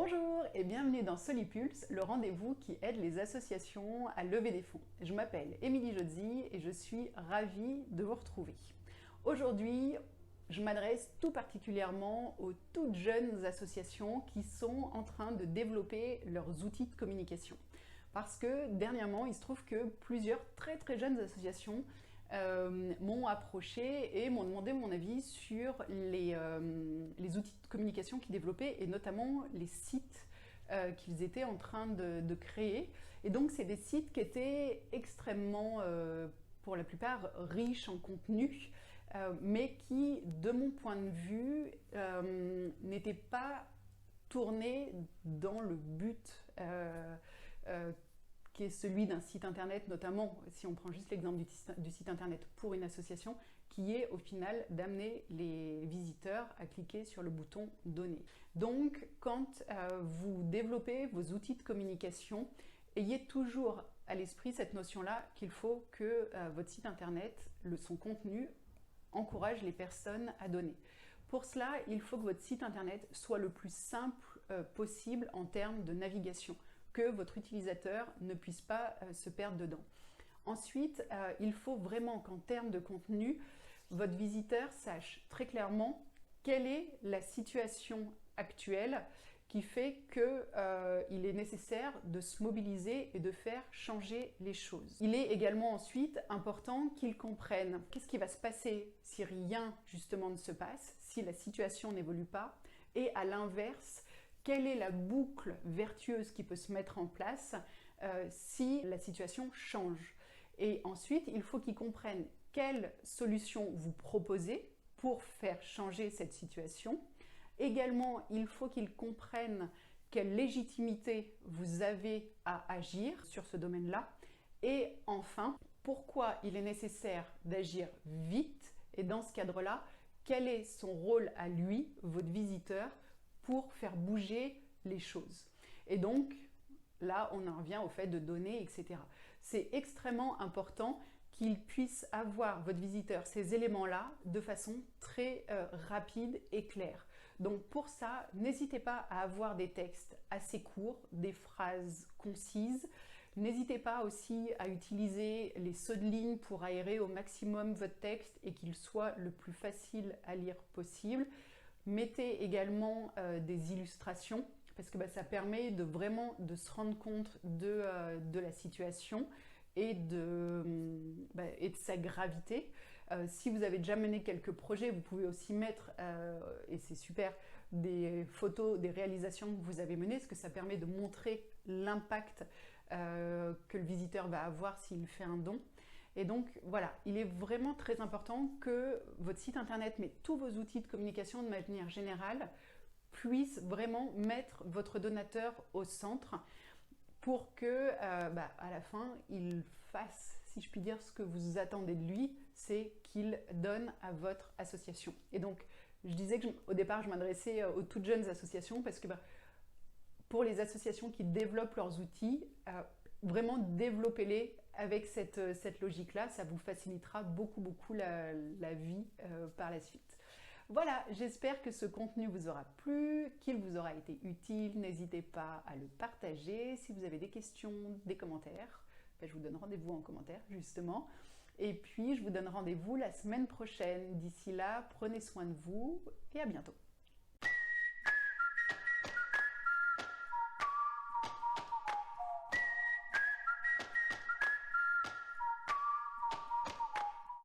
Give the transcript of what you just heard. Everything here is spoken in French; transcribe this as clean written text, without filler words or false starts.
Bonjour et bienvenue dans Solipulse, le rendez-vous qui aide les associations à lever des fonds. Je m'appelle Émilie Jodzi et je suis ravie de vous retrouver. Aujourd'hui, je m'adresse tout particulièrement aux toutes jeunes associations qui sont en train de développer leurs outils de communication. Parce que dernièrement, il se trouve que plusieurs très jeunes associations m'ont approché et m'ont demandé mon avis sur les outils de communication qu'ils développaient et notamment les sites qu'ils étaient en train de créer. Et donc c'est des sites qui étaient extrêmement, pour la plupart, riches en contenu, mais qui, de mon point de vue, n'étaient pas tournés dans le but qui est celui d'un site internet, notamment si on prend juste l'exemple du site internet pour une association, qui est au final d'amener les visiteurs à cliquer sur le bouton « Donner ». Donc, quand vous développez vos outils de communication, ayez toujours à l'esprit cette notion-là qu'il faut que votre site internet, son contenu, encourage les personnes à donner. Pour cela, il faut que votre site internet soit le plus simple possible en termes de navigation, que votre utilisateur ne puisse pas se perdre dedans. Ensuite, il faut vraiment qu'en termes de contenu, votre visiteur sache très clairement quelle est la situation actuelle qui fait qu'il est nécessaire de se mobiliser et de faire changer les choses. Il est également ensuite important qu'ils comprennent qu'est-ce qui va se passer si rien justement ne se passe, si la situation n'évolue pas, et à l'inverse, quelle est la boucle vertueuse qui peut se mettre en place si la situation change. Et ensuite, il faut qu'ils comprennent quelle solution vous proposez pour faire changer cette situation. Également, il faut qu'ils comprennent quelle légitimité vous avez à agir sur ce domaine-là. Et enfin, pourquoi il est nécessaire d'agir vite et dans ce cadre-là, quel est son rôle à lui, votre visiteur, pour faire bouger les choses. Et donc, là, on en revient au fait de donner, etc. C'est extrêmement important qu'il puisse avoir, votre visiteur, ces éléments-là de façon très rapide et claire. Donc pour ça, n'hésitez pas à avoir des textes assez courts, des phrases concises. N'hésitez pas aussi à utiliser les sauts de ligne pour aérer au maximum votre texte et qu'il soit le plus facile à lire possible. Mettez également des illustrations parce que ça permet vraiment de se rendre compte de la situation et de sa gravité. Si vous avez déjà mené quelques projets, vous pouvez aussi mettre, et c'est super, des photos des réalisations que vous avez menées, parce que ça permet de montrer l'impact que le visiteur va avoir s'il fait un don. Et donc voilà, il est vraiment très important que votre site internet, mais tous vos outils de communication de manière générale, puissent vraiment mettre votre donateur au centre pour que à la fin, il fasse, si je puis dire, ce que vous attendez de lui, c'est qu'il donne à votre association. Et donc, je disais qu'au départ, je m'adressais aux toutes jeunes associations parce que pour les associations qui développent leurs outils, vraiment développez-les avec cette logique-là, ça vous facilitera beaucoup la vie par la suite. Voilà, j'espère que ce contenu vous aura plu, qu'il vous aura été utile. N'hésitez pas à le partager. Si vous avez des questions, des commentaires, je vous donne rendez-vous en commentaire justement. Et puis, je vous donne rendez-vous la semaine prochaine. D'ici là, prenez soin de vous et à bientôt.